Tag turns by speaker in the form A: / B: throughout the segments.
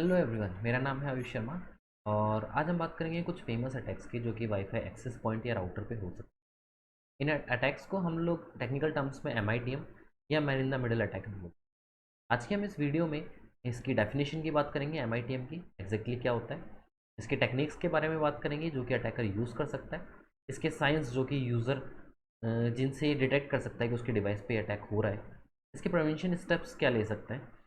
A: Hello everyone, मेरा नाम है आयुष शर्मा। और आज हम बात करेंगे कुछ फेमस अटैक्स की जो कि वाईफाई एक्सेस पॉइंट या राउटर पे हो सकते हैं। इन अटैक्स को हम लोग टेक्निकल टर्म्स में MITM या man in the middle attack बोलते हैं। आज के हम इस वीडियो में इसकी डेफिनेशन की बात करेंगे, MITM की एग्जैक्टली क्या होता है। इसके टेक्निक्स के बारे में बात करेंगे जो कि अटैकर यूज़ कर सकता है। इसके साइंस जो कि यूज़र जिनसे ये डिटेक्ट कर सकता है कि उसके डिवाइस पे अटैक हो रहा है। इसके प्रिवेंशन स्टेप्स क्या ले सकते हैं।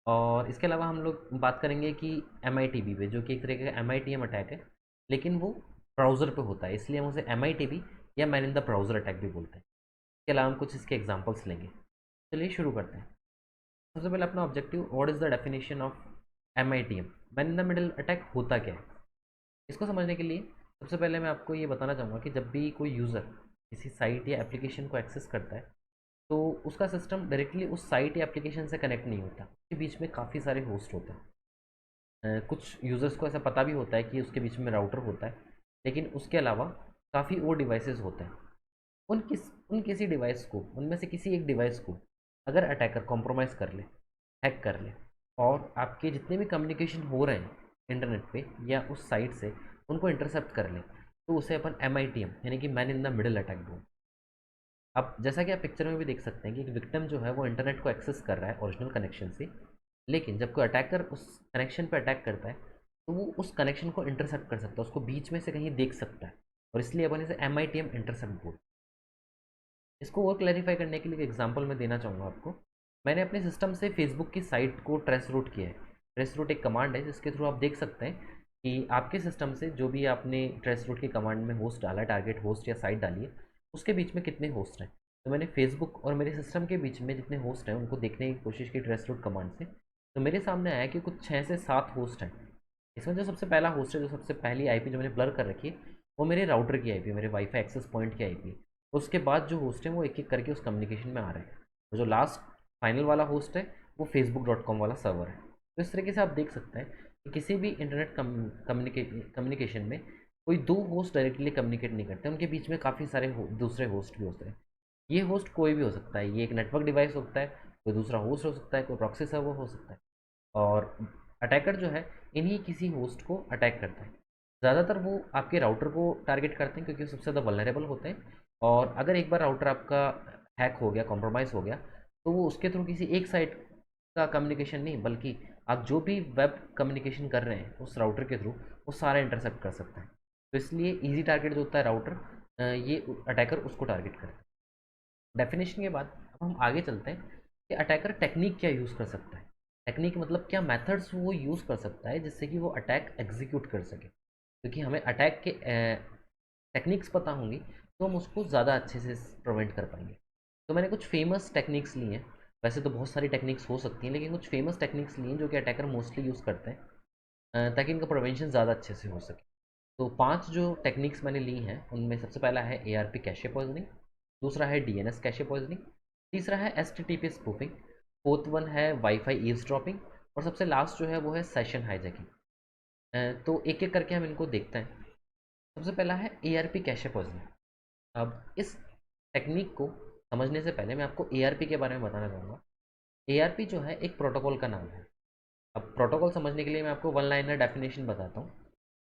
A: और इसके अलावा हम लोग बात करेंगे कि MITB पे, जो कि एक तरीके का MITM अटैक है, लेकिन वो ब्राउज़र पे होता है, इसलिए हम उसे MITB या man in the browser attack भी बोलते हैं। इसके अलावा हम कुछ इसके एग्जांपल्स लेंगे। चलिए शुरू करते हैं। सबसे पहले अपना objective, what is the definition of MITM, man in the middle attack होता क्या है। इसको समझने के लिए सबसे पहले मैं आपको ये बताना चाहूँगा कि जब भी कोई यूज़र किसी साइट या एप्लीकेशन को एक्सेस करता है, तो उसका सिस्टम डायरेक्टली उस साइट या एप्लीकेशन से कनेक्ट नहीं होता। उसके बीच में काफ़ी सारे होस्ट होते हैं। कुछ यूज़र्स को ऐसा पता भी होता है कि उसके बीच में राउटर होता है, लेकिन उसके अलावा काफ़ी और डिवाइसेस होते हैं। उन किसी डिवाइस को, उनमें से किसी एक डिवाइस को अगर अटैकर कॉम्प्रोमाइज़ कर ले, हैक कर ले, और आपके जितने भी कम्युनिकेशन हो रहे हैं इंटरनेट पे या उस साइट से, उनको इंटरसेप्ट कर ले, तो उसे अपन MITM यानी कि man in the middle attack बोलते हैं। अब जैसा कि आप पिक्चर में भी देख सकते हैं कि एक विक्टिम जो है वो इंटरनेट को एक्सेस कर रहा है ओरिजिनल कनेक्शन से, लेकिन जब कोई अटैकर उस कनेक्शन पे अटैक करता है, तो वो उस कनेक्शन को इंटरसेप्ट कर सकता है, उसको बीच में से कहीं देख सकता है, और इसलिए अपन इसे MITM इंटरसेप्ट बोलते हैं। इसको और क्लैरिफाई करने के लिए एक एग्जांपल मैं देना चाहूँगा आपको। मैंने अपने सिस्टम से फेसबुक की साइट को ट्रेस रूट किया है। ट्रेस रूट एक कमांड है जिसके थ्रू आप देख सकते हैं कि आपके सिस्टम से जो भी आपने ट्रेस रूट की कमांड में होस्ट डाला, टारगेट होस्ट या साइट डाली है, उसके बीच में कितने होस्ट हैं। तो मैंने फेसबुक और मेरे सिस्टम के बीच में जितने होस्ट हैं उनको देखने की कोशिश की ट्रेस रूट कमांड से। तो मेरे सामने आया कि कुछ 6 से 7 होस्ट हैं। इसमें जो सबसे पहला होस्ट है, जो सबसे पहली आईपी जो मैंने ब्लर कर रखी है, वो मेरे राउटर की आईपी, मेरे वाईफाई एक्सेस पॉइंट की आईपी। उसके बाद जो होस्ट है वो एक एक करके उस कम्युनिकेशन में आ रहे हैं। और जो लास्ट फाइनल वाला होस्ट है वो facebook.com वाला सर्वर है। तो इस तरीके से आप देख सकते हैं कि किसी भी इंटरनेट कम्युनिकेशन में कोई दो होस्ट डायरेक्टली कम्युनिकेट नहीं करते, उनके बीच में काफ़ी सारे दूसरे होस्ट भी होते हैं। ये होस्ट कोई भी हो सकता है, ये एक नेटवर्क डिवाइस होता है, कोई दूसरा होस्ट हो सकता है, कोई प्रॉक्सी सर्वर हो सकता है। और अटैकर जो है इन्हीं किसी होस्ट को अटैक करता है। ज़्यादातर वो आपके राउटर को टारगेट करते हैं क्योंकि वो सबसे ज़्यादा वल्नरेबल होते हैं। और अगर एक बार राउटर आपका हैक हो गया, कॉम्प्रोमाइज़ हो गया, तो वो उसके थ्रू किसी एक साइट का कम्युनिकेशन नहीं, बल्कि आप जो भी वेब कम्युनिकेशन कर रहे हैं उस राउटर के थ्रू, वो सारा इंटरसेप्ट कर सकते हैं। तो इसलिए ईजी टारगेट जो होता है राउटर, ये अटैकर उसको टारगेट करता है। डेफिनेशन के बाद अब हम आगे चलते हैं कि अटैकर टेक्निक क्या यूज़ कर सकता है। टेक्निक मतलब क्या मेथड्स वो यूज़ कर सकता है जिससे कि वो अटैक एग्जीक्यूट कर सके। क्योंकि हमें अटैक के टेक्निक्स पता होंगी तो हम उसको ज़्यादा अच्छे से प्रिवेंट कर पाएंगे। तो मैंने कुछ फेमस टेक्निक्स ली हैं। वैसे तो बहुत सारी टेक्निक्स हो सकती हैं, लेकिन कुछ फेमस टेक्निक्स ली हैं जो कि अटैकर मोस्टली यूज़ करते हैं, ताकि इनका प्रिवेंशन ज़्यादा अच्छे से हो सके। तो 5 जो टेक्निक्स मैंने ली हैं उनमें सबसे पहला है ARP कैशे पॉइजनिंग, दूसरा है DNS कैशे पॉइजनिंग, तीसरा है HTTP स्पूफिंग, फोर्थ वन है वाईफाई ईव्सड्रॉपिंग, और सबसे लास्ट जो है वो है सेशन हाईजैकिंग। तो एक एक करके हम इनको देखते हैं। सबसे पहला है ARP कैशे पॉइजनिंग। अब इस टेक्निक को समझने से पहले मैं आपको ARP के बारे में बताना चाहूँगा। ARP जो है एक प्रोटोकॉल का नाम है। अब प्रोटोकॉल समझने के लिए मैं आपको वन लाइनर डेफिनेशन बताता हूँ।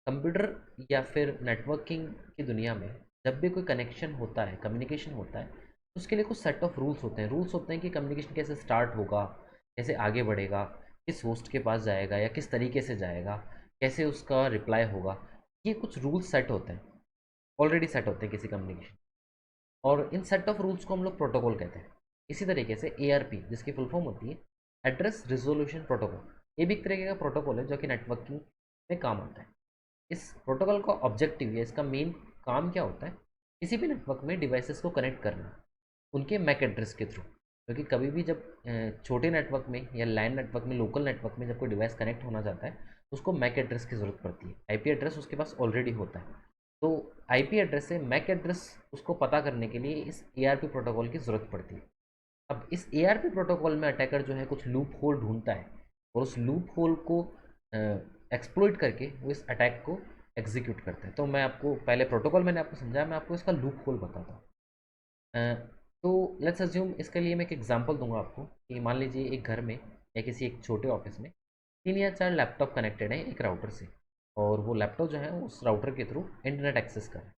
A: कंप्यूटर या फिर नेटवर्किंग की दुनिया में जब भी कोई कनेक्शन होता है, कम्युनिकेशन होता है, तो उसके लिए कुछ सेट ऑफ रूल्स होते हैं। रूल्स होते हैं कि कम्युनिकेशन कैसे स्टार्ट होगा, कैसे आगे बढ़ेगा, किस होस्ट के पास जाएगा या किस तरीके से जाएगा, कैसे उसका रिप्लाई होगा। ये कुछ रूल्स सेट होते हैं, ऑलरेडी सेट होते हैं किसी कम्युनिकेशन, और इन सेट ऑफ रूल्स को हम लोग प्रोटोकॉल कहते हैं। इसी तरीके से ARP, जिसकी फुल फॉर्म होती है एड्रेस रिजोल्यूशन प्रोटोकॉल, ये भी एक तरीके का प्रोटोकॉल है जो कि नेटवर्किंग में काम आता है। इस प्रोटोकॉल का ऑब्जेक्टिव या इसका मेन काम क्या होता है, किसी भी नेटवर्क में डिवाइसेस को कनेक्ट करना उनके मैक एड्रेस के थ्रू। क्योंकि कभी भी जब छोटे नेटवर्क में या लैन नेटवर्क में, लोकल नेटवर्क में जब कोई डिवाइस कनेक्ट होना चाहता है, तो उसको मैक एड्रेस की ज़रूरत पड़ती है। आईपी एड्रेस उसके पास ऑलरेडी होता है, तो आईपी एड्रेस से मैक एड्रेस उसको पता करने के लिए इस ARP प्रोटोकॉल की ज़रूरत पड़ती है। अब इस ARP प्रोटोकॉल में अटैकर जो है कुछ लूप होल ढूंढता है, और उस लूप होल को एक्सप्लोइट करके वो इस अटैक को एग्जीक्यूट करते हैं। तो मैं आपको पहले प्रोटोकॉल मैंने आपको समझाया, मैं आपको इसका लूप होल बताता हूँ। तो लेट्स अज्यूम, इसके लिए मैं एक एग्जांपल दूंगा आपको कि मान लीजिए एक घर में या किसी एक छोटे ऑफिस में 3 या 4 लैपटॉप कनेक्टेड हैं एक राउटर से, और वो लैपटॉप जो है उस राउटर के थ्रू इंटरनेट एक्सेस कर रहे हैं।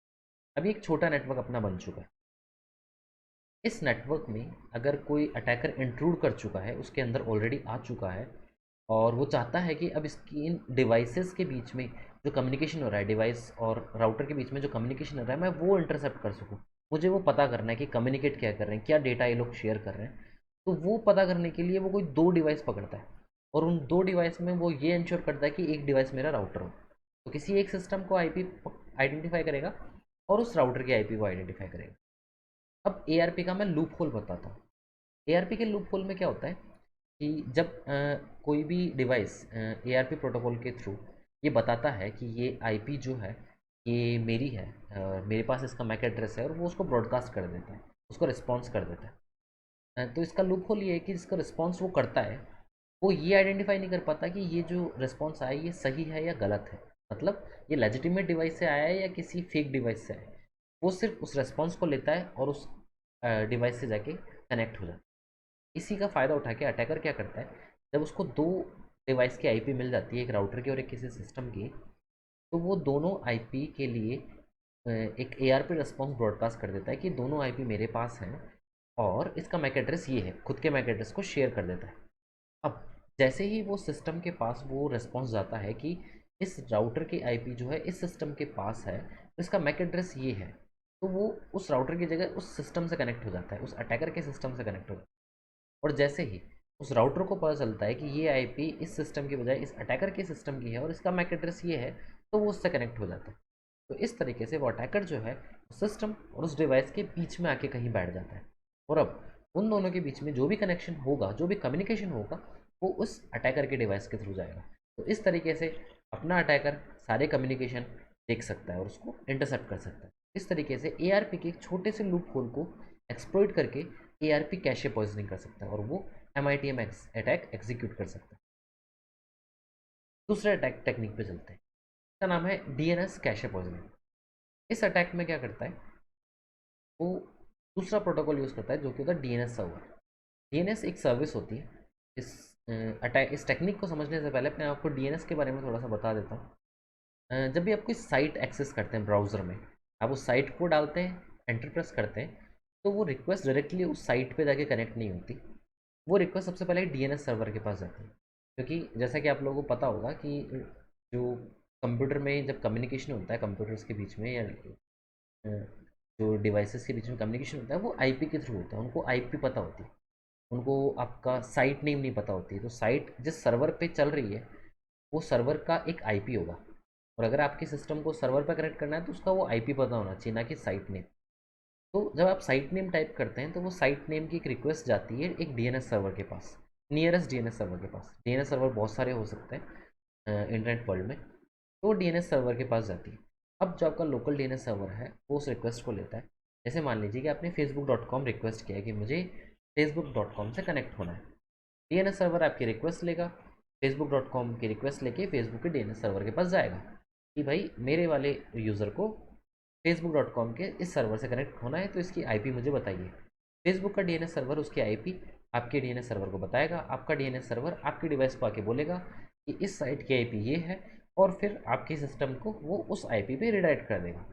A: अभी एक छोटा नेटवर्क अपना बन चुका है। इस नेटवर्क में अगर कोई अटैकर इंट्रूड कर चुका है, उसके अंदर ऑलरेडी आ चुका है, और वो चाहता है कि अब इसकी इन डिवाइसेस के बीच में जो कम्युनिकेशन हो रहा है, डिवाइस और राउटर के बीच में जो कम्युनिकेशन हो रहा है, मैं वो इंटरसेप्ट कर सकूँ। मुझे वो पता करना है कि कम्युनिकेट क्या कर रहे हैं, क्या डेटा ये लोग शेयर कर रहे हैं। तो वो पता करने के लिए वो कोई 2 डिवाइस पकड़ता है, और उन 2 डिवाइस में वो ये इंश्योर करता है कि एक डिवाइस मेरा राउटर हो। तो किसी एक सिस्टम को आईपी आइडेंटिफाई करेगा और उस राउटर की आईपी को आइडेंटिफाई करेगा। अब एआरपी का मैं लूप होल बताता हूँ। एआरपी के लूप होल में क्या होता है कि जब कोई भी डिवाइस एआरपी प्रोटोकॉल के थ्रू ये बताता है कि ये आईपी जो है ये मेरी है, मेरे पास इसका मैक एड्रेस है, और वो उसको ब्रॉडकास्ट कर देता है, उसको रिस्पॉन्स कर देता है। तो इसका लूप होल ये है कि जिसका रिस्पॉन्स वो करता है, वो ये आइडेंटिफाई नहीं कर पाता कि ये जो रिस्पॉन्स आया ये सही है या गलत है, मतलब ये लेजिटिमेट डिवाइस से आया है या किसी फेक डिवाइस से आया है। वो सिर्फ उस रिस्पॉन्स को लेता है और उस डिवाइस से जाके कनेक्ट हो जाता है। इसी का फ़ायदा उठा के अटैकर क्या करता है, जब उसको 2 डिवाइस की आईपी मिल जाती है, एक राउटर की और एक किसी सिस्टम की, तो वो दोनों आईपी के लिए एक एआरपी रिस्पॉन्स ब्रॉडकास्ट कर देता है कि दोनों आईपी मेरे पास हैं और इसका मैक एड्रेस ये है, खुद के मैक एड्रेस को शेयर कर देता है। अब जैसे ही वो सिस्टम के पास वो रिस्पॉन्स जाता है कि इस राउटर की आईपी जो है इस सिस्टम के पास है, तो इसका मैक एड्रेस ये है, तो वो उस राउटर की जगह उस सिस्टम से कनेक्ट हो जाता है, उस अटैकर के सिस्टम से कनेक्ट हो जाता है। और जैसे ही उस राउटर को पता चलता है कि ये आईपी इस सिस्टम की बजाय इस अटैकर के सिस्टम की है और इसका मैक एड्रेस ये है, तो वो उससे कनेक्ट हो जाता है। तो इस तरीके से वो अटैकर जो है सिस्टम और उस डिवाइस के बीच में आके कहीं बैठ जाता है, और अब उन दोनों के बीच में जो भी कनेक्शन होगा, जो भी कम्युनिकेशन होगा, वो उस अटैकर के डिवाइस के थ्रू जाएगा। तो इस तरीके से अपना अटैकर सारे कम्युनिकेशन देख सकता है और उसको इंटरसेप्ट कर सकता है। इस तरीके से एआरपी के एक छोटे से लूप होल को एक्सप्लॉइट करके एआरपी कैशे पॉइजनिंग कर सकता है और वो एमआईटीएम अटैक एग्जीक्यूट कर सकता है। दूसरे अटैक टेक्निक पे चलते हैं। इसका नाम है डीएनएस कैशे पॉइजनिंग। इस अटैक में क्या करता है, वो दूसरा प्रोटोकॉल यूज़ करता है जो कि होता है डीएनएस सर्वर। डीएनएस एक सर्विस होती है। इस अटैक इस टेक्निक को समझने से पहले मैं आपको डीएनएस के बारे में थोड़ा सा बता देता हूँ। जब भी आप कोई साइट एक्सेस करते हैं ब्राउज़र में, आप उस साइट को डालते हैं, एंटर प्रेस करते हैं, तो वो रिक्वेस्ट डायरेक्टली उस साइट पे जाके कनेक्ट नहीं होती। वो रिक्वेस्ट सबसे पहले डीएनएस सर्वर के पास जाती है, क्योंकि जैसा कि आप लोगों को पता होगा कि जो कंप्यूटर में जब कम्युनिकेशन होता है कंप्यूटर्स के बीच में, या जो डिवाइसेस के बीच में कम्युनिकेशन होता है, वो आईपी के थ्रू होता है। उनको आईपी पता होती है, उनको आपका साइट नेम नहीं पता होती है। तो साइट जिस सर्वर पे चल रही है वो सर्वर का एक आईपी होगा, और अगर आपके सिस्टम को सर्वर पर कनेक्ट करना है तो उसका वो आईपी पता होना चाहिए, ना कि साइट नेम। तो जब आप साइट नेम टाइप करते हैं तो वो साइट नेम की एक रिक्वेस्ट जाती है एक डीएनएस सर्वर के पास, नियरेस्ट डीएनएस सर्वर के पास। डीएनएस सर्वर बहुत सारे हो सकते हैं इंटरनेट वर्ल्ड में, तो वो डीएनएस सर्वर के पास जाती है। अब जो आपका लोकल डीएनएस सर्वर है वो उस रिक्वेस्ट को लेता है। जैसे मान लीजिए कि आपने facebook.com रिक्वेस्ट किया है कि मुझे facebook.com से कनेक्ट होना है। डीएनएस सर्वर आपकी रिक्वेस्ट लेगा, facebook.com की रिक्वेस्ट लेके फेसबुक के डीएनएस सर्वर के पास जाएगा कि भाई मेरे वाले यूज़र को facebook.com के इस सर्वर से कनेक्ट होना है, तो इसकी आईपी मुझे बताइए। फेसबुक का डीएनएस सर्वर उसकी आईपी आपके डीएनएस सर्वर को बताएगा, आपका डीएनएस सर्वर आपके डिवाइस को आके बोलेगा कि इस साइट की आईपी ये है, और फिर आपके सिस्टम को वो उस आईपी पे रिडायरेक्ट कर देगा।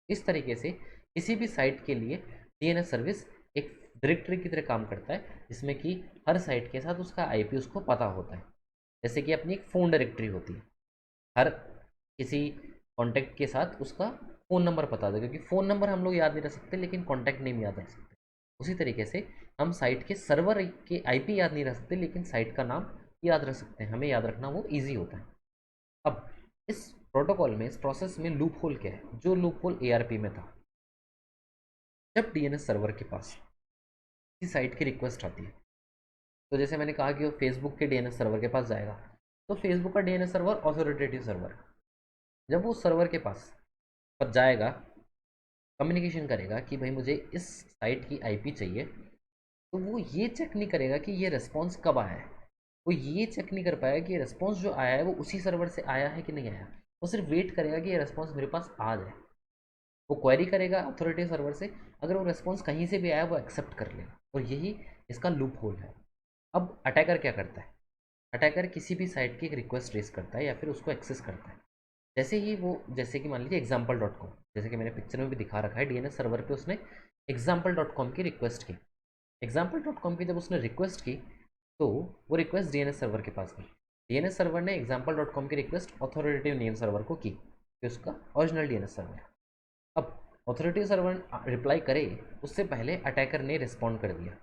A: इस तरीके से किसी भी साइट के लिए डीएनएस सर्विस एक डायरेक्टरी की तरह काम करता है, जिसमें कि हर साइट के साथ उसका आईपी उसको पता होता है। जैसे कि अपनी एक फ़ोन डायरेक्टरी होती है, हर किसी कॉन्टैक्ट के साथ उसका फ़ोन नंबर पता होता है, क्योंकि फ़ोन नंबर हम लोग याद नहीं रख सकते लेकिन कॉन्टैक्ट नेम याद रख सकते। उसी तरीके से हम साइट के सर्वर के आईपी याद नहीं रख सकते लेकिन साइट का नाम याद रख सकते हैं, हमें याद रखना वो ईजी होता है। अब इस प्रोटोकॉल में, इस प्रोसेस में लूप होल क्या है, जो लूप होल एआरपी में था। जब डीएनएस सर्वर के पास किसी साइट की रिक्वेस्ट आती है, तो जैसे मैंने कहा कि वो फेसबुक के डीएनएस सर्वर के पास जाएगा, तो फेसबुक का डीएनएस सर्वर ऑथोरिटेटिव सर्वर, जब वो सर्वर के पास पर जाएगा, कम्युनिकेशन करेगा कि भाई मुझे इस साइट की आईपी चाहिए, तो वो ये चेक नहीं करेगा कि ये रिस्पॉन्स कब आया है। वो ये चेक नहीं कर पाएगा कि ये रिस्पॉन्स जो आया है वो उसी सर्वर से आया है कि नहीं आया। वो सिर्फ वेट करेगा कि ये रिस्पॉन्स मेरे पास आ जाए। वो क्वेरी करेगा अथॉरिटी सर्वर से, अगर वो रिस्पॉन्स कहीं से भी आया वो एक्सेप्ट कर लेगा, और यही इसका लूप होल है। अब अटैकर क्या करता है, अटैकर किसी भी साइट की एक रिक्वेस्ट रेस करता है या फिर उसको एक्सेस करता है। जैसे कि मान लीजिए एग्जाम्पल डॉट कॉम, जैसे कि मैंने पिक्चर में भी दिखा रखा है, डीएनएस सर्वर पे उसने एग्जाम्पल डॉट कॉम की रिक्वेस्ट की। एग्जाम्पल डॉट कॉम की जब उसने रिक्वेस्ट की तो वो रिक्वेस्ट डीएनएस सर्वर के पास गई। डीएनएस सर्वर ने एग्जाम्पल डॉट कॉम की रिक्वेस्ट ऑथोरिटेटिव नेम सर्वर को की, कि उसका ओरिजिनल डीएनएस सर्वर। अब ऑथोरिटी सर्वर रिप्लाई करे उससे पहले अटैकर ने रिस्पॉन्ड कर दिया।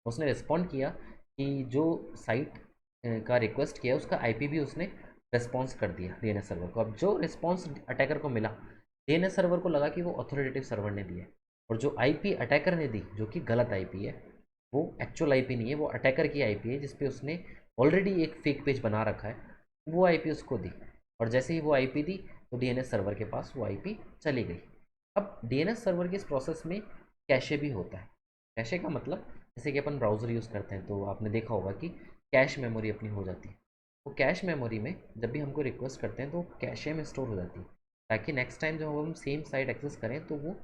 A: उसने रिस्पॉन्ड किया कि जो साइट का रिक्वेस्ट किया उसका आईपी भी उसने रिस्पॉन्स कर दिया डीएनएस सर्वर को। अब जो रिस्पॉन्स अटैकर को मिला, डीएनएस सर्वर को लगा कि वो ऑथोरिटेटिव सर्वर ने दिया, और जो आईपी अटैकर ने दी जो कि गलत आईपी है, वो एक्चुअल आईपी नहीं है, वो अटैकर की आईपी है जिसपे उसने ऑलरेडी एक फेक पेज बना रखा है, वो आईपी उसको दी। और जैसे ही वो आईपी दी तो डीएनएस सर्वर के पास वो आईपी चली गई। अब डीएनएस सर्वर के इस प्रोसेस में कैशे भी होता है। कैशे का मतलब जैसे कि अपन ब्राउज़र यूज़ करते हैं तो आपने देखा होगा कि कैश मेमोरी अपनी हो जाती है। वो कैश मेमोरी में जब भी हमको रिक्वेस्ट करते हैं तो कैशे में स्टोर हो जाती है, ताकि नेक्स्ट टाइम जब हम सेम साइट एक्सेस करें तो वो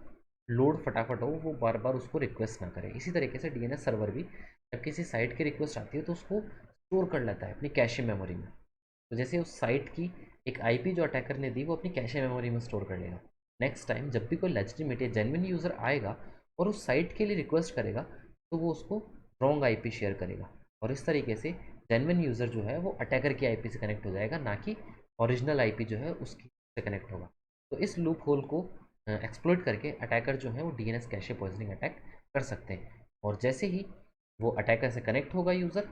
A: लोड फटाफट हो, वो बार बार उसको रिक्वेस्ट ना करे। इसी तरीके से डीएनएस सर्वर भी जब किसी साइट की रिक्वेस्ट आती है तो उसको स्टोर कर लेता है अपनी कैशे मेमोरी में। तो जैसे उस साइट की एक आईपी जो अटैकर ने दी वो अपनी कैशे मेमोरी में स्टोर कर लेगा। नेक्स्ट टाइम जब भी कोई लेजिटिमेट या जेन्युइन यूज़र आएगा और उस साइट के लिए रिक्वेस्ट करेगा तो वो उसको रॉन्ग आईपी शेयर करेगा, और इस तरीके से जेन्युइन यूज़र जो है वो अटैकर की आईपी से कनेक्ट हो जाएगा, ना कि ओरिजिनल आईपी जो है उसकी से कनेक्ट होगा। तो इस लूप होल को एक्सप्लॉइट करके अटैकर जो है वो डीएनएस कैशे पॉइजनिंग अटैक कर सकते हैं। और जैसे ही वो अटैकर से कनेक्ट होगा यूज़र,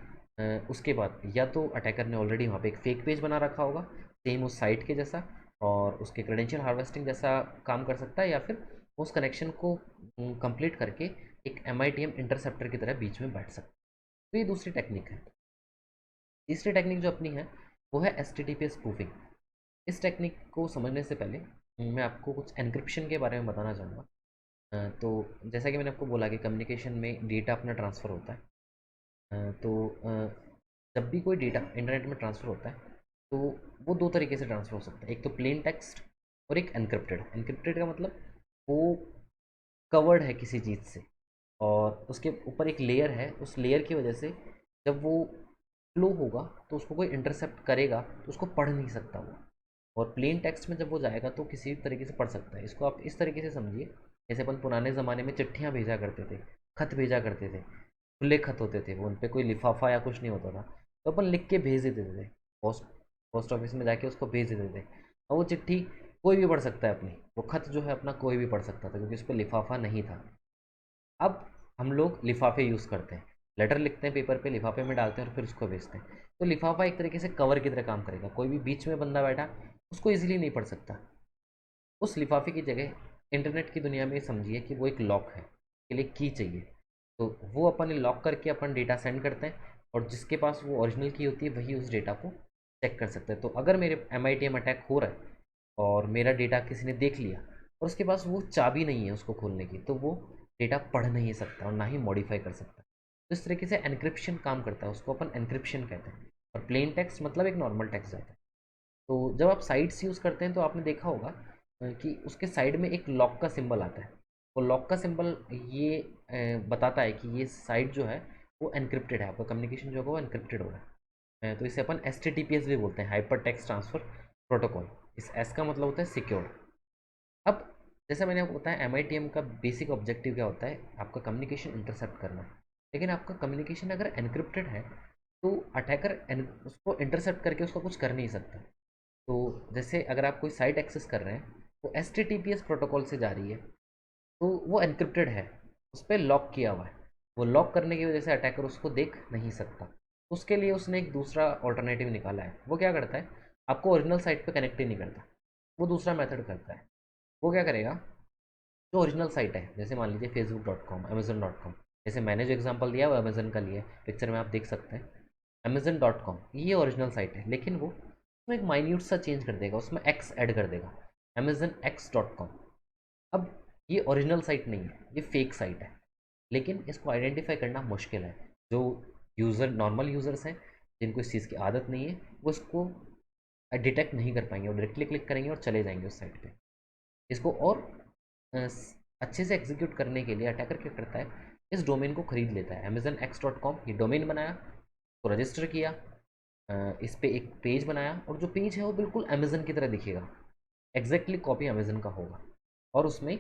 A: उसके बाद या तो अटैकर ने ऑलरेडी वहाँ पे एक फेक पेज बना रखा होगा सेम उस साइट के जैसा, और उसके क्रेडेंशियल हार्वेस्टिंग जैसा काम कर सकता है, या फिर उस कनेक्शन को कंप्लीट करके एक MITM इंटरसेप्टर की तरह बीच में बैठ सकता है। तो ये दूसरी टेक्निक है। तीसरी टेक्निक जो अपनी है वो है HTTPS स्पूफिंग। इस टेक्निक को समझने से पहले मैं आपको कुछ एन्क्रिप्शन के बारे में बताना चाहूँगा। तो जैसा कि मैंने आपको बोला कि कम्युनिकेशन में डेटा अपना ट्रांसफ़र होता है। जब भी कोई डेटा इंटरनेट में ट्रांसफ़र होता है तो वो दो तरीके से ट्रांसफ़र हो सकता है, एक तो प्लेन टेक्स्ट और एक एनक्रिप्टेड। एनक्रिप्टेड का मतलब वो कवर्ड है किसी चीज़ से और उसके ऊपर एक लेयर है, उस लेयर की वजह से जब वो फ्लो होगा तो उसको कोई इंटरसेप्ट करेगा तो उसको पढ़ नहीं सकता वो। और प्लेन टेक्स्ट में जब वो जाएगा तो किसी भी तरीके से पढ़ सकता है। इसको आप इस तरीके से समझिए, जैसे अपन पुराने ज़माने में चिट्ठियाँ भेजा करते थे, खत भेजा करते थे, खुले खत होते थे, वो उन पे कोई लिफाफा या कुछ नहीं होता था, तो अपन लिख के भेज देते थे। पोस्ट पोस्ट ऑफिस में जाके उसको भेज देते थे, और वो चिट्ठी कोई भी पढ़ सकता है अपनी, वो खत जो है अपना कोई भी पढ़ सकता था क्योंकि उस पर लिफाफा नहीं था। अब हम लोग लिफाफे यूज़ करते हैं, लेटर लिखते हैं पेपर पे, लिफाफे में डालते हैं और फिर उसको भेजते हैं। तो लिफाफा एक तरीके से कवर की तरह काम करेगा, कोई भी बीच में बंदा बैठा उसको ईजिली नहीं पढ़ सकता। उस लिफाफे की जगह इंटरनेट की दुनिया में समझिए कि वो एक लॉक है, के लिए की चाहिए। तो वो अपन लॉक करके अपन डेटा सेंड करते हैं, और जिसके पास वो ओरिजिनल की होती है वही उस डेटा को चेक कर सकता है। तो अगर मेरे MITM अटैक हो रहा है और मेरा डेटा किसी ने देख लिया और उसके पास वो चाबी नहीं है उसको खोलने की, तो वो डेटा पढ़ नहीं सकता और ना ही मॉडिफाई कर सकता। तो इस तरीके से एनक्रिप्शन काम करता है, उसको अपन एनक्रिप्शन कहते हैं। और प्लेन टेक्स्ट मतलब एक नॉर्मल टेक्स्ट जाता है। तो जब आप साइट्स यूज़ करते हैं तो आपने देखा होगा कि उसके साइड में एक लॉक का सिंबल आता है। वो लॉक का सिंबल ये बताता है कि ये साइट जो है वो एनक्रिप्टेड है, आपका कम्युनिकेशन जो होगा वो एनक्रिप्टेड होगा। तो इसे अपन HTTPS भी बोलते हैं, हाइपर टेक्स्ट ट्रांसफ़र प्रोटोकॉल। इस S का मतलब होता है सिक्योर्ड। अब जैसे मैंने आपको बताया MITM का बेसिक ऑब्जेक्टिव क्या होता है, आपका कम्युनिकेशन इंटरसेप्ट करना। लेकिन आपका कम्युनिकेशन अगर एनक्रिप्टेड है तो अटैकर उसको इंटरसेप्ट करके उसका कुछ कर नहीं सकता। तो जैसे अगर आप कोई साइट एक्सेस कर रहे हैं वो HTTPS प्रोटोकॉल से जा रही है, तो वो एनक्रिप्टेड है, उस पर लॉक किया हुआ है। वो लॉक करने की वजह से अटैकर उसको देख नहीं सकता। उसके लिए उसने एक दूसरा ऑल्टरनेटिव निकाला है। वो क्या करता है, आपको ओरिजिनल साइट पे कनेक्ट ही नहीं करता, वो दूसरा मेथड करता है। वो क्या करेगा, जो ओरिजिनल साइट है जैसे मान लीजिए facebook.com, amazon.com, जैसे मैंने जो एग्जांपल दिया वो अमेजन का लिया है, पिक्चर में आप देख सकते हैं। amazon.com ये ओरिजिनल साइट है, लेकिन वो उसमें एक माइन्यूट सा चेंज कर देगा, उसमें x ऐड कर देगा, amazonx.com। अब ये ओरिजिनल साइट नहीं है, ये फेक साइट है, लेकिन इसको आइडेंटिफाई करना मुश्किल है। जो यूज़र नॉर्मल यूज़र्स हैं जिनको इस चीज़ की आदत नहीं है वो इसको डिटेक्ट नहीं कर पाएंगे और डायरेक्टली क्लिक करेंगे और चले जाएंगे उस साइट पे। इसको और अच्छे से एग्जीक्यूट करने के लिए अटैकर क्या करता है, इस डोमेन को खरीद लेता है। amazonx.com ये डोमेन बनाया, उसको रजिस्टर किया, इस पे एक पेज बनाया और जो पेज है वो बिल्कुल अमेज़न की तरह दिखेगा, एग्जैक्टली कॉपी अमेज़न का होगा। और उसमें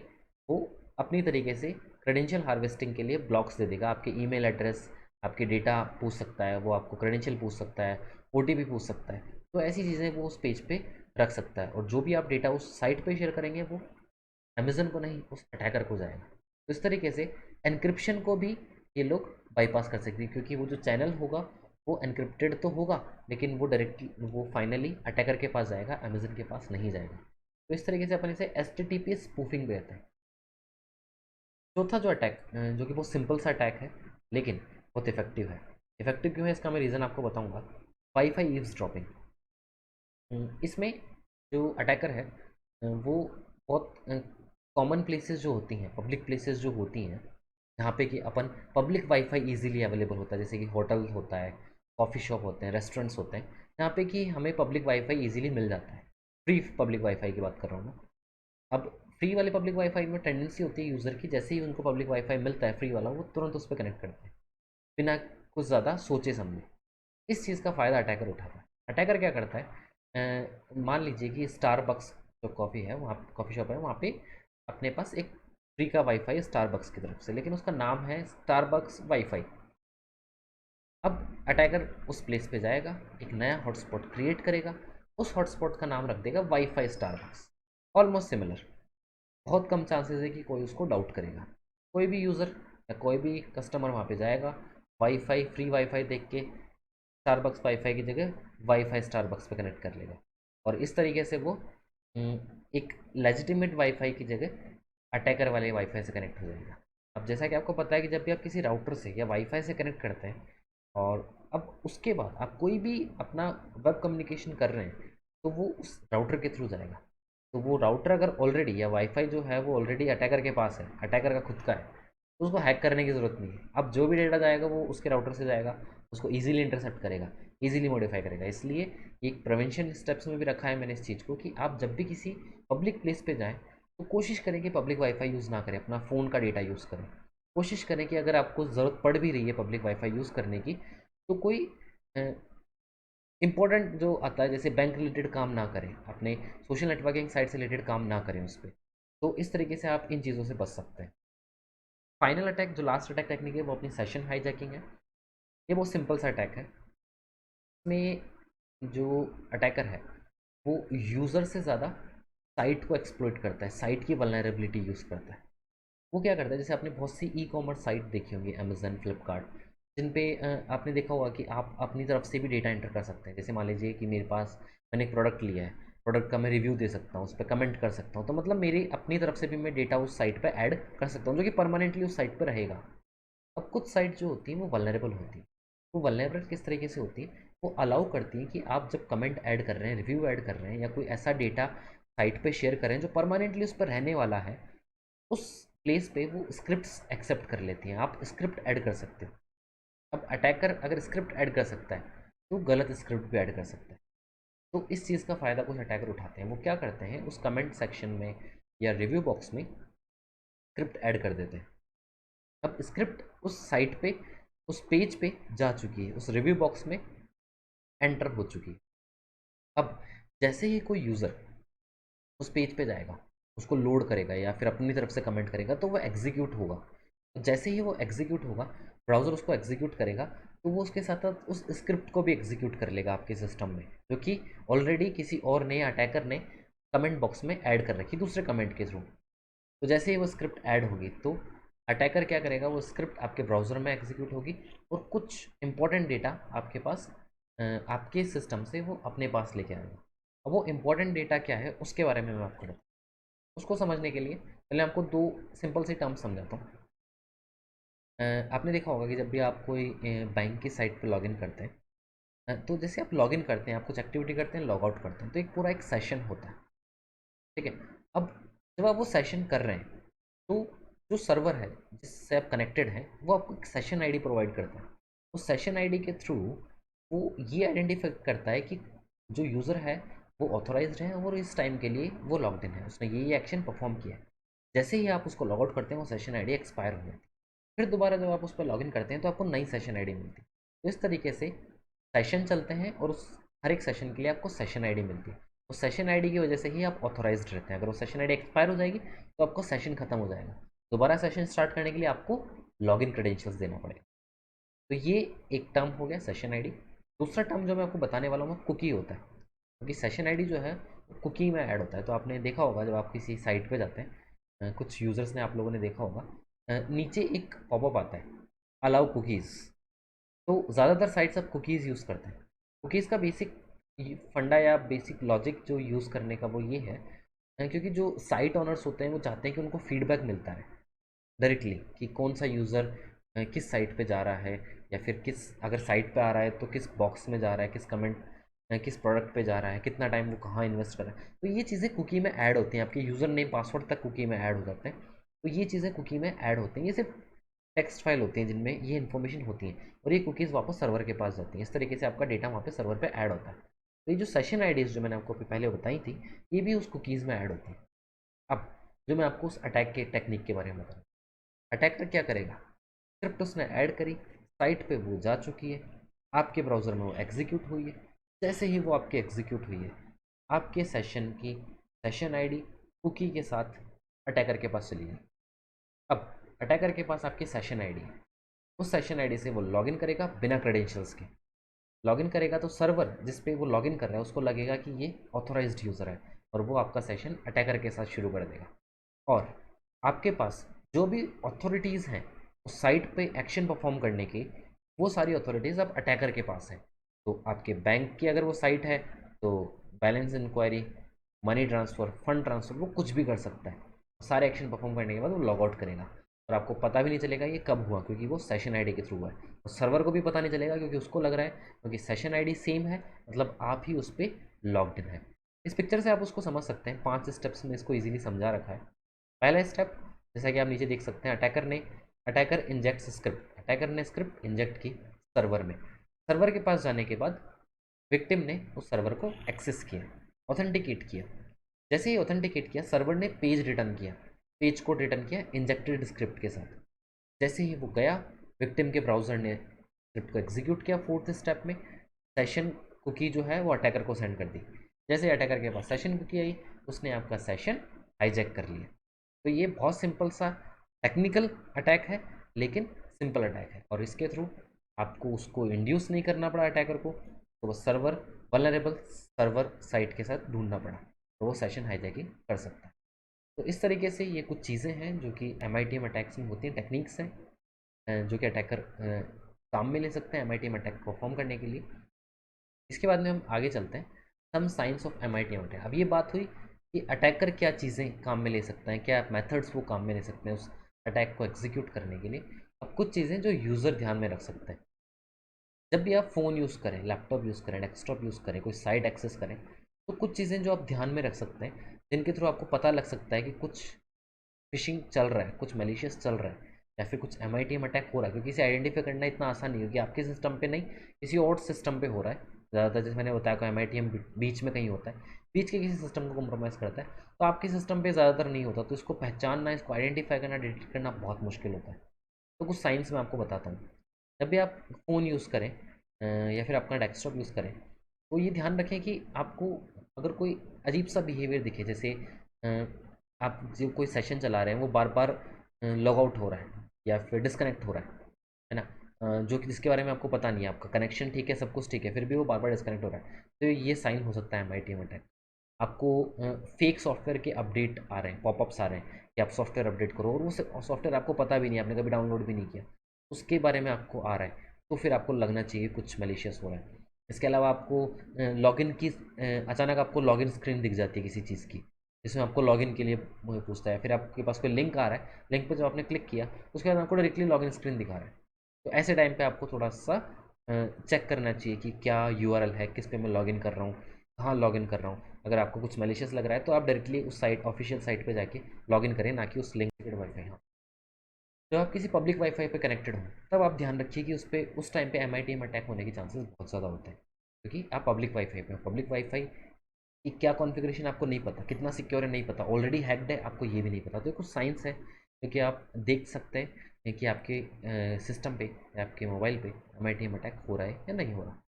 A: वो अपनी तरीके से क्रेडेंशियल हार्वेस्टिंग के लिए ब्लॉक्स दे देगा, आपके ईमेल एड्रेस, आपके डेटा पूछ सकता है, वो आपको क्रेडेंशियल पूछ सकता है, ओटीपी पूछ सकता है। तो ऐसी चीज़ें वो उस पेज पे रख सकता है और जो भी आप डेटा उस साइट पे शेयर करेंगे वो अमेज़न को नहीं, उस अटैकर को जाएगा। तो इस तरीके से एन्क्रिप्शन को भी ये लोग बाईपास कर सकते हैं, क्योंकि वो जो चैनल होगा वो एन्क्रिप्टेड तो होगा, लेकिन वो डायरेक्टली वो फाइनली अटैकर के पास जाएगा, अमेज़न के पास नहीं जाएगा। तो इस तरीके से अपन इसे एचटीटीपी स्पूफिंग भी कहते हैं। चौथा जो अटैक जो कि बहुत सिंपल सा अटैक है लेकिन बहुत इफेक्टिव है। इफेक्टिव क्यों है इसका मैं रीज़न आपको बताऊंगा। Wifi eavesdropping. इसमें जो अटैकर है वो बहुत कॉमन प्लेसेस जो होती हैं, पब्लिक प्लेसेस जो होती हैं, जहाँ पे कि अपन पब्लिक वाईफाई इजीली अवेलेबल होता है, जैसे कि होटल होता है, कॉफ़ी शॉप होते हैं, रेस्टोरेंट्स होते हैं, जहाँ पे कि हमें पब्लिक वाईफाई इजीली मिल जाता है। फ्री पब्लिक वाईफाई की बात कर रहा हूँ मैं। अब फ्री वाले पब्लिक वाईफाई में टेंडेंसी होती है यूज़र की, जैसे ही उनको पब्लिक वाईफाई मिलता है फ्री वाला, वो तुरंत उस पर कनेक्ट करते हैं बिना कुछ ज़्यादा सोचे समझे। इस चीज़ का फ़ायदा अटैकर उठाता है। अटैकर क्या करता है, मान लीजिए कि स्टारबक्स जो कॉफ़ी है, वहाँ कॉफ़ी शॉप है, वहाँ पे अपने पास एक फ्री का वाईफाई है स्टारबक्स की तरफ से, लेकिन उसका नाम है स्टारबक्स वाईफाई। अब अटैकर उस प्लेस पे जाएगा, एक नया हॉटस्पॉट क्रिएट करेगा, उस हॉटस्पॉट का नाम रख देगा वाईफाई स्टारबक्स। Almost similar. बहुत कम चांसेस है कि कोई उसको डाउट करेगा। कोई भी यूज़र या कोई भी कस्टमर वहाँ पे जाएगा, वाईफाई फ्री वाईफाई देख के स्टारबक्स वाईफाई की जगह वाईफाई स्टारबक्स पे कनेक्ट कर लेगा और इस तरीके से वो एक लेजिटिमेट वाईफाई की जगह अटैकर वाले वाईफाई से कनेक्ट हो जाएगा। अब जैसा कि आपको पता है कि जब भी आप किसी राउटर से या वाईफाई से कनेक्ट करते हैं और अब उसके बाद आप कोई भी अपना वेब कम्युनिकेशन कर रहे हैं, तो वो उस राउटर के थ्रू जाएगा। तो वो राउटर अगर ऑलरेडी या वाईफाई जो है वो ऑलरेडी अटैकर के पास है, अटैकर का खुद का है, तो उसको हैक करने की ज़रूरत नहीं है। अब जो भी डेटा जाएगा वो उसके राउटर से जाएगा, उसको ईजिली इंटरसेप्ट करेगा, ईजिली मॉडिफाई करेगा। इसलिए एक प्रिवेंशन स्टेप्स में भी रखा है मैंने इस चीज़ को कि आप जब भी किसी पब्लिक प्लेस पे जाएँ तो कोशिश करें कि पब्लिक वाईफाई यूज़ ना करें, अपना फ़ोन का डेटा यूज़ करें। कोशिश करें कि अगर आपको ज़रूरत पड़ भी रही है पब्लिक वाईफाई यूज़ करने की, तो कोई इंपॉर्टेंट जो आता है, जैसे बैंक रिलेटेड काम ना करें, अपने सोशल नेटवर्किंग साइट से रिलेटेड काम ना करें उस पर। तो इस तरीके से आप इन चीज़ों से बच सकते हैं। फाइनल अटैक, जो लास्ट अटैक टेक्निक है, वो अपनी सेशन हाईजैकिंग है। ये बहुत सिंपल सा अटैक है। इसमें जो अटैकर है वो यूज़र से ज़्यादा साइट को एक्सप्लॉइट करता है, साइट की वल्नरेबिलिटी यूज़ करता है। वो क्या करता है, जैसे आपने बहुत सी ई कॉमर्स साइट देखी होंगी, अमेजन, फ्लिपकार्ट, जिन पे आपने देखा होगा कि आप अपनी तरफ से भी डेटा एंटर कर सकते हैं। जैसे मान लीजिए कि मेरे पास, मैंने एक प्रोडक्ट लिया है, प्रोडक्ट का मैं रिव्यू दे सकता हूँ, उस पर कमेंट कर सकता हूँ, तो मतलब मेरी अपनी तरफ से भी मैं डेटा उस साइट पर ऐड कर सकता हूँ, जो कि परमानेंटली उस साइट पर रहेगा। अब कुछ साइट जो होती हैं वो वल्नरेबल होती हैं। वो वल्नरेबल किस तरीके से होती है, वो अलाउ करती हैं कि आप जब कमेंट ऐड कर रहे हैं, रिव्यू ऐड कर रहे हैं, या कोई ऐसा डेटा साइट पे शेयर करें जो परमानेंटली उस पर रहने वाला है, उस प्लेस पे वो स्क्रिप्ट्स एक्सेप्ट कर लेती हैं, आप स्क्रिप्ट ऐड कर सकते हो। अब अटैकर अगर स्क्रिप्ट ऐड कर सकता है तो गलत स्क्रिप्ट भी ऐड कर सकता है। तो इस चीज़ का फ़ायदा कुछ अटैकर उठाते हैं। वो क्या करते हैं, उस कमेंट सेक्शन में या रिव्यू बॉक्स में स्क्रिप्ट ऐड कर देते हैं। अब स्क्रिप्ट उस साइट पे, उस पेज पे जा चुकी है, उस रिव्यू बॉक्स में एंटर हो चुकी है। अब जैसे ही कोई यूज़र उस पेज पे जाएगा, उसको लोड करेगा या फिर अपनी तरफ से कमेंट करेगा, तो वो एग्जीक्यूट होगा। जैसे ही वो एग्जीक्यूट होगा, ब्राउज़र उसको एग्जीक्यूट करेगा, तो वो उसके साथ साथ उस स्क्रिप्ट को भी एग्जीक्यूट कर लेगा आपके सिस्टम में, जो कि ऑलरेडी किसी और ने, अटैकर ने कमेंट बॉक्स में ऐड कर रखी दूसरे कमेंट के थ्रू। तो जैसे ही वो स्क्रिप्ट ऐड होगी तो अटैकर क्या करेगा, वो स्क्रिप्ट आपके ब्राउज़र में एग्जीक्यूट होगी और कुछ इंपॉर्टेंट डेटा आपके पास, आपके सिस्टम से वो अपने पास लेके आएगा। अब वो इंपॉर्टेंट डेटा क्या है उसके बारे में मैं आपको बताऊँ। उसको समझने के लिए पहले आपको दो सिंपल सी टर्म समझाता हूँ। आपने देखा होगा कि जब भी आप कोई बैंक की साइट पर लॉगिन करते हैं, तो जैसे आप लॉगिन करते हैं, आप कुछ एक्टिविटी करते हैं, लॉग आउट करते हैं, तो एक पूरा एक सेशन होता है। ठीक है। अब जब आप वो सेशन कर रहे हैं, तो जो सर्वर है जिससे आप कनेक्टेड हैं, वो आपको एक सेशन आईडी प्रोवाइड करता है। उस सेशन आईडी के थ्रू वो ये आइडेंटिफाई करता है कि जो यूज़र है वो ऑथोराइज्ड है और इस टाइम के लिए वो लॉग्ड इन है, उसने ये एक्शन परफॉर्म किया है। जैसे ही आप उसको लॉग आउट करते हैं, वो सेशन आईडी एक्सपायर हो जाती है। फिर दोबारा जब आप उस पर लॉगिन करते हैं तो आपको नई सेशन आईडी मिलती है। तो इस तरीके से सेशन चलते हैं और उस हर एक सेशन के लिए आपको सेशन आईडी मिलती है। उस सेशन आईडी की वजह से ही आप ऑथोराइज्ड रहते हैं। अगर वो सेशन आईडी एक्सपायर हो जाएगी तो आपका सेशन खत्म हो जाएगा। दोबारा सेशन स्टार्ट करने के लिए आपको लॉगिन क्रेडेंशियल्स देना पड़ेगा। तो ये एक टर्म हो गया सेशन आईडी। दूसरा टर्म जो मैं आपको बताने वाला हूँ कुकी होता है, क्योंकि सेशन आईडी जो है कुकी में ऐड होता है। तो आपने देखा होगा जब आप किसी साइट पे जाते हैं, कुछ यूज़र्स ने, आप लोगों ने देखा होगा, नीचे एक पॉपअप आता है, अलाउ कुकीज़। तो ज़्यादातर साइट्स अब कुकीज़ यूज़ करते हैं। कुकीज़ का बेसिक फंडा या बेसिक लॉजिक जो यूज़ करने का वो ये है, क्योंकि जो साइट ओनर्स होते हैं वो चाहते हैं कि उनको फीडबैक मिलता है डायरेक्टली कि कौन सा यूज़र किस साइट पे जा रहा है, या फिर किस, अगर साइट पे आ रहा है तो किस बॉक्स में जा रहा है, किस कमेंट, किस प्रोडक्ट पे जा रहा है, कितना टाइम वो कहाँ इन्वेस्ट कर रहा है। तो ये चीज़ें कुकी में ऐड होती हैं, आपके यूज़र नेम पासवर्ड तक कुकी में ऐड हो जाते हैं। तो ये चीज़ें कुकी में ऐड होती हैं। ये सिर्फ टेक्स्ट फाइल होती हैं जिनमें ये इन्फॉर्मेशन होती है, और ये कुकीज़ वापस सर्वर के पास जाती हैं। इस तरीके से आपका डेटा वहाँ पे सर्वर पे ऐड होता है। तो ये जो सेशन आईडीज़ जो मैंने आपको अभी पहले बताई थी, ये भी उस कुकीज़ में ऐड होती हैं। अब जो मैं आपको उस अटैक के टेक्निक के बारे में बताऊँ, अटैकर क्या करेगा, स्क्रिप्ट उसने ऐड करी, साइट पे वो जा चुकी है, आपके ब्राउज़र में वो एग्जीक्यूट हुई है। जैसे ही वो आपके एग्जीक्यूट हुई है, आपके सेशन की सेशन आईडी कुकी के साथ अटैकर के पास चली गई। अब अटैकर के पास आपकी सेशन आईडी है, उस सेशन आईडी से वो लॉगिन करेगा बिना क्रेडेंशियल्स के। लॉगिन करेगा तो सर्वर जिस पे वो लॉगिन कर रहा है उसको लगेगा कि ये ऑथोराइज्ड यूज़र है, और वो आपका सेशन अटैकर के साथ शुरू कर देगा। और आपके पास जो भी अथॉरिटीज़ हैं उस साइट पे एक्शन परफॉर्म करने की, वो सारी अथॉरिटीज़ अब अटैकर के पास हैं। तो आपके बैंक की अगर वो साइट है तो balance inquiry, money transfer, fund transfer, वो कुछ भी कर सकता है। सारे एक्शन परफॉर्म करने के बाद वो लॉग आउट करेगा, और आपको पता भी नहीं चलेगा ये कब हुआ, क्योंकि वो सेशन आईडी के थ्रू हुआ है। और सर्वर को भी पता नहीं चलेगा, क्योंकि उसको लग रहा है क्योंकि सेशन आईडी सेम है, मतलब आप ही उस पर लॉग्ड इन है। इस पिक्चर से आप उसको समझ सकते हैं। 5 स्टेप्स में इसको ईजिली समझा रखा है। पहला स्टेप, जैसा कि आप नीचे देख सकते हैं, अटैकर इंजेक्ट स्क्रिप्ट, अटैकर ने स्क्रिप्ट इंजेक्ट की सर्वर में। सर्वर के पास जाने के बाद विक्टिम ने उस सर्वर को एक्सेस किया, ऑथेंटिकेट किया। जैसे ही ऑथेंटिकेट किया, सर्वर ने पेज रिटर्न किया, पेज कोड रिटर्न किया इंजेक्टेड स्क्रिप्ट के साथ। जैसे ही वो गया, विक्टिम के ब्राउज़र ने स्क्रिप्ट को एग्जीक्यूट किया। फोर्थ स्टेप में सेशन कुकी जो है वो अटैकर को सेंड कर दी। जैसे अटैकर के पास सेशन कुकी आई, उसने आपका सेशन हाईजैक कर लिया। तो ये बहुत सिंपल सा टेक्निकल अटैक है, लेकिन सिंपल अटैक है, और इसके थ्रू आपको उसको इंड्यूस नहीं करना पड़ा अटैकर को। तो वो सर्वर वल्नरेबल सर्वर साइट के साथ ढूंढना पड़ा, तो वो सेशन हाईजैकिंग कर सकता है। तो इस तरीके से ये कुछ चीज़ें हैं जो कि MITM अटैक्स में होती हैं, टेक्निक्स हैं, जो कि अटैकर काम में ले सकते हैं MITM अटैक परफॉर्म करने के लिए। इसके बाद में हम आगे चलते हैं, सम साइंस ऑफ MITM अटैक। अब ये बात हुई कि अटैकर क्या चीज़ें काम में ले सकता है, क्या मेथड्स वो काम में ले सकते हैं उस अटैक को एग्जीक्यूट करने के लिए। अब कुछ चीज़ें जो यूज़र ध्यान में रख सकते हैं, जब भी आप फ़ोन यूज़ करें, लैपटॉप यूज़ करें, डेस्कटॉप यूज़ करें, कोई साइट एक्सेस करें, तो कुछ चीज़ें जो आप ध्यान में रख सकते हैं, जिनके थ्रू आपको पता लग सकता है कि कुछ फिशिंग चल रहा है, कुछ मैलिशियस चल रहा है, या फिर कुछ MITM अटैक हो रहा है। क्योंकि इसे आइडेंटिफाई करना इतना आसान नहीं है कि आपके सिस्टम पे नहीं, किसी और सिस्टम पे हो रहा है। ज़्यादातर जैसे मैंने बताया, कोई MITM बीच में कहीं होता है, बीच के किसी सिस्टम को कॉम्प्रोमाइज़ करता है, तो आपके सिस्टम पे ज़्यादातर नहीं होता। तो इसको पहचानना, इसको आइडेंटिफाई करना, डिटेक्ट करना बहुत मुश्किल होता है। तो कुछ साइंस मैं आपको बताता हूँ। जब भी आप फ़ोन यूज़ करें, या फिर अपना डेस्कटॉप यूज़ करें, तो ये ध्यान रखें कि आपको अगर कोई अजीब सा बिहेवियर दिखे, जैसे आप जो कोई सेशन चला रहे हैं वो बार बार लॉग आउट हो रहा है या फिर डिस्कनेक्ट हो रहा है ना, जो कि जिसके बारे में आपको पता नहीं है, आपका कनेक्शन ठीक है, सब कुछ ठीक है, फिर भी वो बार बार डिस्कनेक्ट हो रहा है, तो ये साइन हो सकता है MITM अटैक। आपको फेक सॉफ्टवेयर के अपडेट आ रहे हैं, पॉपअप्स आ रहे हैं कि आप सॉफ्टवेयर अपडेट करो, और वो सॉफ्टवेयर आपको पता भी नहीं, आपने कभी डाउनलोड भी नहीं किया, उसके बारे में आपको आ रहा है, तो फिर आपको लगना चाहिए कुछ मलिशियस हो रहा है। इसके अलावा आपको लॉगिन की अचानक आपको लॉगिन स्क्रीन दिख जाती है किसी चीज़ की, जिसमें आपको लॉगिन के लिए पूछता है, फिर आपके पास कोई लिंक आ रहा है, लिंक पर जब आपने क्लिक किया उसके बाद आपको डायरेक्टली लॉगिन स्क्रीन दिखा रहा है। तो ऐसे टाइम पे आपको थोड़ा सा चेक करना चाहिए कि क्या URL है, किस पे मैं लॉगिन कर रहा हूँ, कहाँ लॉगिन कर रहा हूँ। अगर आपको कुछ मैलिशियस लग रहा है तो आप डायरेक्टली उस साइट, ऑफिशियल साइट पे जाके लॉगिन करें, ना कि उस लिंक वाईफाई। हाँ, जब आप किसी पब्लिक वाईफाई पे कनेक्टेड हो, तब आप ध्यान रखिए कि उस टाइम पे MITM अटैक होने के चांसेस बहुत ज़्यादा होते हैं, क्योंकि आप पब्लिक वाईफाई पे हो। पब्लिक वाईफाई की क्या कॉन्फ़िगरेशन आपको नहीं पता, कितना सिक्योर है नहीं पता, ऑलरेडी हैक्ड है आपको ये भी नहीं पता। तो ये कुछ साइंस है जो कि आप देख सकते हैं कि आपके सिस्टम पे या आपके मोबाइल पे MITM अटैक हो रहा है या नहीं हो रहा।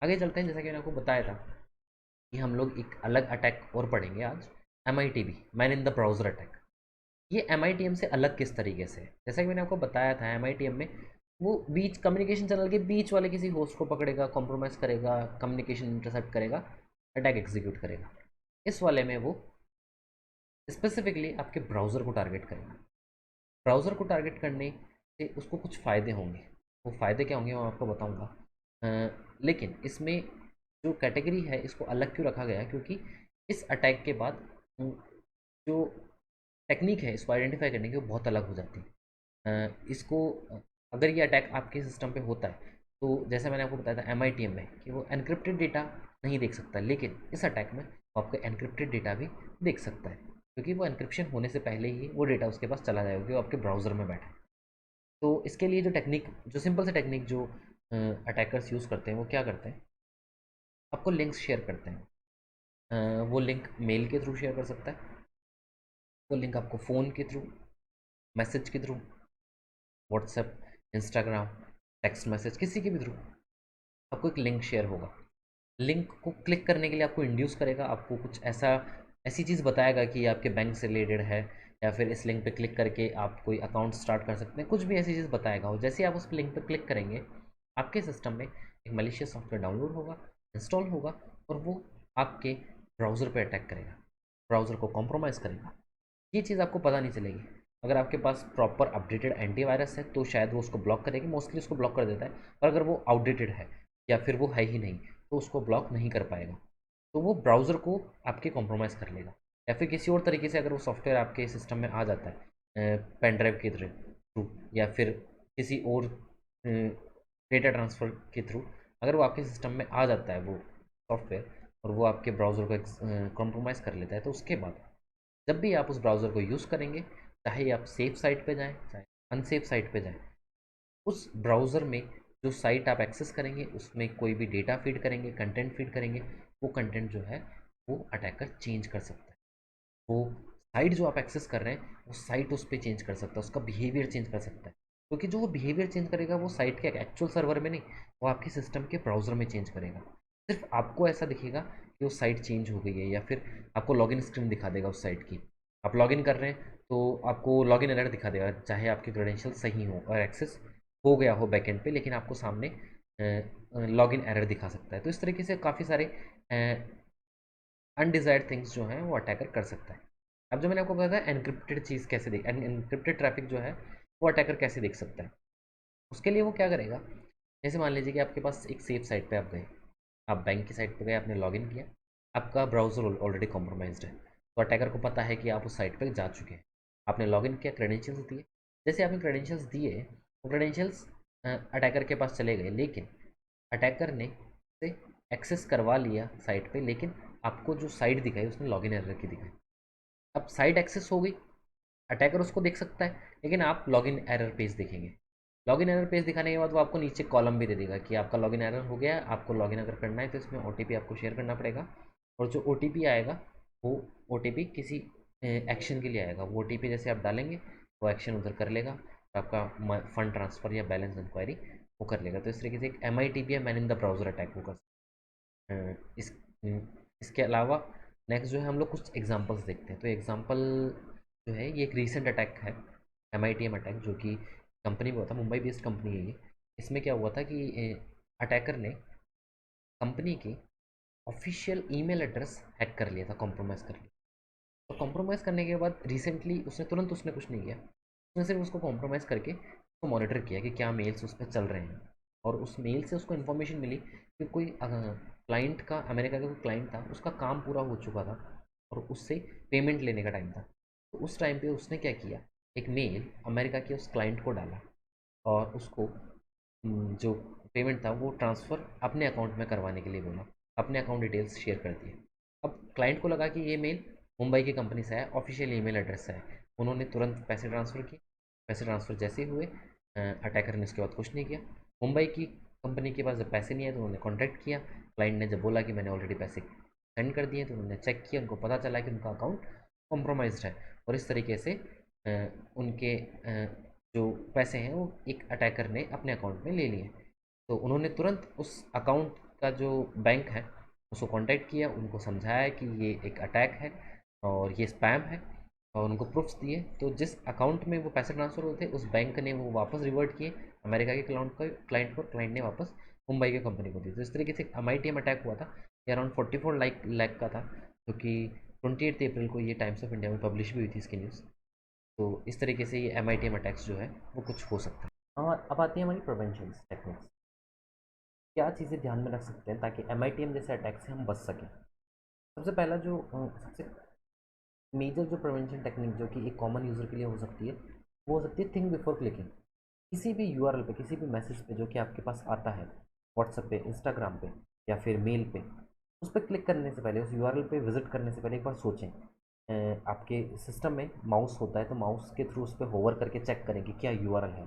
A: आगे चलते हैं, जैसा कि मैंने आपको बताया था कि हम लोग एक अलग अटैक और पढ़ेंगे आज, MITB, man in the browser attack. ये MITM से अलग किस तरीके से है? जैसा कि मैंने आपको बताया था, MITM में वो बीच कम्युनिकेशन चैनल के बीच वाले किसी होस्ट को पकड़ेगा, कॉम्प्रोमाइज़ करेगा, कम्युनिकेशन इंटरसेप्ट करेगा, अटैक एग्जीक्यूट करेगा। इस वाले में वो स्पेसिफिकली आपके ब्राउज़र को टारगेट करेगा। ब्राउज़र को टारगेट करने से उसको कुछ फ़ायदे होंगे। वो फ़ायदे क्या होंगे मैं आपको बताऊँगा। लेकिन इसमें जो कैटेगरी है इसको अलग क्यों रखा गया है, क्योंकि इस अटैक के बाद जो टेक्निक है इसको आइडेंटिफाई करने की वो बहुत अलग हो जाती है। इसको अगर ये अटैक आपके सिस्टम पे होता है तो जैसे मैंने आपको बताया था MITM में कि वो एनक्रिप्टेड डेटा नहीं देख सकता, लेकिन इस अटैक में वो आपका एनक्रिप्टेड डेटा भी देख सकता है, क्योंकि वो एनक्रिप्शन होने से पहले ही वो डेटा उसके पास चला जाएगा, क्योंकि वो आपके ब्राउज़र में बैठा है। तो इसके लिए जो टेक्निक, जो सिंपल से टेक्निक जो अटैकर्स यूज़ करते हैं वो क्या करते हैं, आपको लिंक्स शेयर करते हैं। वो लिंक मेल के थ्रू शेयर कर सकता है, वो लिंक आपको फ़ोन के थ्रू, मैसेज के through, WhatsApp, Instagram, text message, किसी के भी थ्रू आपको एक लिंक शेयर होगा। लिंक को क्लिक करने के लिए आपको इंड्यूस करेगा, आपको कुछ ऐसा ऐसी चीज़ बताएगा कि ये आपके बैंक से रिलेटेड है, या फिर इस लिंक पे क्लिक करके आप कोई अकाउंट स्टार्ट कर सकते हैं, कुछ भी ऐसी चीज़ बताएगा। और जैसे ही आप उस लिंक पे क्लिक करेंगे, आपके सिस्टम में एक मलिशियस सॉफ्टवेयर डाउनलोड होगा, इंस्टॉल होगा, और वो आपके ब्राउज़र पे अटैक करेगा, ब्राउज़र को कॉम्प्रोमाइज़ करेगा। ये चीज़ आपको पता नहीं चलेगी। अगर आपके पास प्रॉपर अपडेटेड एंटीवायरस है तो शायद वो उसको ब्लॉक करेगी, मोस्टली उसको ब्लॉक कर देता है। और अगर वो आउटडेटेड है या फिर वो है ही नहीं तो उसको ब्लॉक नहीं कर पाएगा, तो वो ब्राउज़र को आपके कॉम्प्रोमाइज़ कर लेगा। या फिर किसी और तरीके से अगर वो सॉफ्टवेयर आपके सिस्टम में आ जाता है पेन ड्राइव के थ्रू, या फिर किसी और डेटा ट्रांसफ़र के थ्रू, अगर वो आपके सिस्टम में आ जाता है वो सॉफ्टवेयर और वो आपके ब्राउज़र को कॉम्प्रोमाइज़ कर लेता है, तो उसके बाद जब भी आप उस ब्राउज़र को यूज़ करेंगे, चाहे आप सेफ साइट पे जाएँ, चाहे अनसेफ साइट पे जाएँ, उस ब्राउज़र में जो साइट आप एक्सेस करेंगे, उसमें कोई भी डेटा फ़ीड करेंगे, कंटेंट फ़ीड करेंगे, वो कंटेंट जो है, वो अटैकर चेंज कर सकता है। वो साइट जो आप एक्सेस कर रहे हैं, वो साइट उस पे चेंज कर सकता है, उसका बिहेवियर चेंज कर सकता है। क्योंकि जो वो बिहेवियर चेंज करेगा, वो साइट के एक्चुअल सर्वर में नहीं, वो आपके सिस्टम के ब्राउज़र में चेंज करेगा। सिर्फ़ आपको ऐसा दिखेगा कि वो साइट चेंज हो गई है, या फिर आपको लॉगिन स्क्रीन दिखा देगा उस साइट की। आप लॉगिन कर रहे हैं, तो आपको लॉगिन एरर दिखा देगा, चाहे आपके क्रेडेंशियल सही हो और एक्सेस हो गया हो बैकएंड पे, लेकिन आपको सामने लॉगिन एरर दिखा सकता है। तो इस तरीके से काफ़ी सारे अनडिज़ायर्ड थिंग्स जो हैं वो अटैकर कर सकता है। अब जो मैंने आपको बताया एनक्रिप्टेड चीज़ कैसे देख एनक्रिप्टेड ट्रैफिक जो है वो अटैकर कैसे देख सकता है, उसके लिए वो क्या करेगा। जैसे मान लीजिए कि आपके पास एक सेफ साइट पे आप गए, आप बैंक की साइट पे गए, आपने लॉगिन किया, आपका ब्राउज़र ऑलरेडी कॉम्प्रोमाइज्ड है, तो अटैकर को पता है कि आप उस साइट पे जा चुके हैं। आपने लॉगिन किया, क्रेडेंशियल्स दिए, जैसे आपने क्रेडेंशियल्स दिए, वो क्रेडेंशियल्स अटैकर के पास चले गए, लेकिन अटैकर ने से एक्सेस करवा लिया साइट पे, लेकिन आपको जो साइट दिखाई उसने लॉगिन एरर की दिखाई। अब साइट एक्सेस हो गई, अटैकर उसको देख सकता है, लेकिन आप लॉगिन एरर पेज देखेंगे। लॉगिन एरर पेज दिखाने के बाद वो आपको नीचे कॉलम भी दे देगा कि आपका लॉगिन एरर हो गया है, आपको लॉगिन अगर करना है तो इसमें OTP आपको शेयर करना पड़ेगा। और जो OTP आएगा वो OTP किसी एक्शन के लिए आएगा। वो OTP जैसे आप डालेंगे वो एक्शन उधर कर लेगा, तो आपका फंड ट्रांसफ़र या बैलेंस इंक्वायरी वो कर लेगा। तो इस तरीके से एक MITP या man in the browser attack वो कर सकते हैं। इसके अलावा नेक्स्ट जो है हम लोग कुछ एग्जांपल्स देखते हैं। तो एग्जांपल जो है ये एक रीसेंट अटैक है, MITM अटैक, जो कि कंपनी में हुआ था, मुंबई बेस्ड कंपनी है ये। इसमें क्या हुआ था कि अटैकर ने कंपनी की ऑफिशियल ईमेल एड्रेस हैक कर लिया था, कॉम्प्रोमाइज़ कर लिया। तो कॉम्प्रोमाइज़ करने के बाद रिसेंटली उसने कुछ नहीं किया, उसने सिर्फ उसको कॉम्प्रोमाइज़ करके उसको मॉनिटर किया कि क्या मेल्स उस पर चल रहे हैं। और उस मेल से उसको इन्फॉर्मेशन मिली कि कोई क्लाइंट का, अमेरिका का कोई क्लाइंट था, उसका काम पूरा हो चुका था और उससे पेमेंट लेने का टाइम था। तो उस टाइम पे उसने क्या किया, एक मेल अमेरिका के उस क्लाइंट को डाला और उसको जो पेमेंट था वो ट्रांसफ़र अपने अकाउंट में करवाने के लिए बोला, अपने अकाउंट डिटेल्स शेयर कर दिए। अब क्लाइंट को लगा कि ये मेल मुंबई की कंपनी से है, ऑफिशियल ईमेल एड्रेस से है। उन्होंने तुरंत पैसे ट्रांसफ़र किए। पैसे ट्रांसफ़र जैसे ही हुए, अटैकर ने उसके बाद कुछ नहीं किया। मुंबई की कंपनी के पास जब पैसे नहीं आए तो उन्होंने कॉन्टैक्ट किया। क्लाइंट ने जब बोला कि मैंने ऑलरेडी पैसे सेंड कर दिए, तो उन्होंने चेक किया, उनको पता चला कि उनका अकाउंट कॉम्प्रोमाइज़्ड है। और इस तरीके से उनके जो पैसे हैं वो एक अटैकर ने अपने अकाउंट में ले लिए। तो उन्होंने तुरंत उस अकाउंट का जो बैंक है उसको कांटेक्ट किया, उनको समझाया कि ये एक अटैक है और ये स्पैम है, और उनको प्रूफ्स दिए। तो जिस अकाउंट में वो पैसे ट्रांसफ़र हुए थे उस बैंक ने वो वापस रिवर्ट किए अमेरिका के क्लाइंट ने वापस मुंबई की कंपनी को दिए। तो इस तरीके से MITM अटैक हुआ था। ये अराउंड 44 लाख का था, जो कि 28 अप्रैल को ये टाइम्स ऑफ इंडिया में पब्लिश भी हुई थी इसकी न्यूज़। तो इस तरीके से ये MITM अटैक्स जो है वो कुछ हो सकता है। और अब आती है हमारी प्रिवेंशन टेक्निक्स। क्या चीज़ें ध्यान में रख सकते हैं ताकि MITM जैसे अटैक से हम बच सकें। सबसे पहला जो सबसे मेजर जो प्रिवेंशन टेक्निक जो कि एक कॉमन यूज़र के लिए हो सकती है, वो हो सकती है थिंक बिफोर क्लिकिंग। किसी भी URL पे, किसी भी मैसेज पे जो कि आपके पास आता है, व्हाट्सएप पे, इंस्टाग्राम पे या फिर मेल पे, उस पर क्लिक करने से पहले, उस URL पे विजिट करने से पहले एक बार सोचें। आपके सिस्टम में माउस होता है तो माउस के थ्रू उस पर होवर करके चेक करें कि क्या URL है,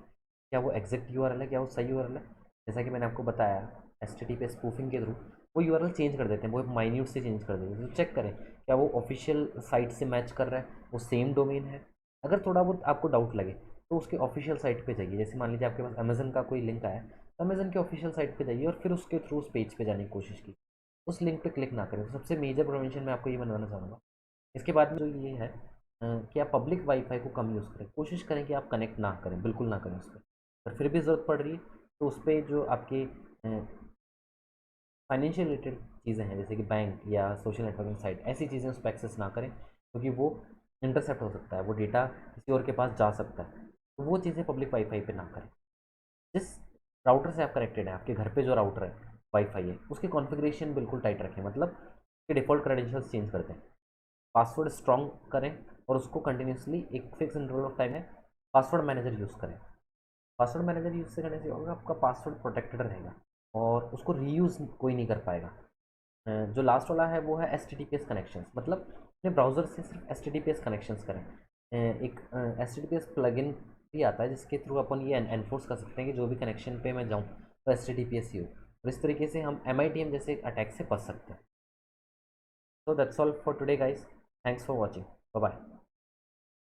A: क्या वो एग्जैक्ट URL है, क्या वो सही URL है। जैसा कि मैंने आपको बताया, HTTP स्पूफिंग के थ्रू वो URL चेंज कर देते हैं, वो माइन्यूट से चेंज कर देते हैं। तो चेक करें क्या वो ऑफिशियल साइट से मैच कर रहा है, वो सेम डोमेन है। अगर थोड़ा बहुत आपको डाउट लगे तो उसके ऑफिशियल साइट पे जाइए। जैसे मान लीजिए आपके पास अमेज़न का कोई लिंक आया, तो अमेज़न के ऑफिशियल साइट पे जाइए और फिर उसके थ्रू उस पेज पे जाने की कोशिश की, उस लिंक पे क्लिक ना करें। तो सबसे मेजर प्रिवेंशन मैं आपको ये बनवाना चाहूँगा। इसके बाद में जो ये है कि आप पब्लिक वाईफाई को कम यूज़ करें। कोशिश करें कि आप कनेक्ट ना करें, बिल्कुल ना करें उस पर। और फिर भी ज़रूरत पड़ रही है तो उस पर जो आपके फाइनेंशियल रिलेटेड चीज़ें हैं, जैसे कि बैंक या सोशल नेटवर्किंग साइट, ऐसी चीज़ें उस पर एक्सेस ना करें, क्योंकि वो इंटरसेप्ट हो सकता है, वो डेटा किसी और के पास जा सकता है। तो वो चीज़ें पब्लिक वाईफाई पे ना करें। जिस राउटर से आप कनेक्टेड हैं, आपके घर पे जो राउटर है, वाईफाई है, उसकी कॉन्फ़िगरेशन बिल्कुल टाइट रखें, मतलब उसके डिफ़ॉल्ट क्रेडेंशियल्स चेंज कर दें, पासवर्ड स्ट्रॉन्ग करें और उसको कंटिन्यूसली एक फिक्स इंटरवल ऑफ टाइम में पासवर्ड मैनेजर यूज़ करें। पासवर्ड मैनेजर यूज़ से करने से होगा, आपका पासवर्ड प्रोटेक्टेड रहेगा और उसको रीयूज़ कोई नहीं कर पाएगा। जो लास्ट वाला है वो है HTTPS कनेक्शंस, मतलब अपने ब्राउज़र से सिर्फ HTTPS कनेक्शंस करें। एक HTTPS प्लगइन भी आता है जिसके थ्रू अपन ये एनफोर्स कर सकते हैं कि जो भी कनेक्शन पे मैं जाऊँ तो HTTPS ही हो, और इस तरीके से हम MITM जैसे अटैक से बच सकते हैं। So that's all for today guys. Thanks for watching. Bye bye.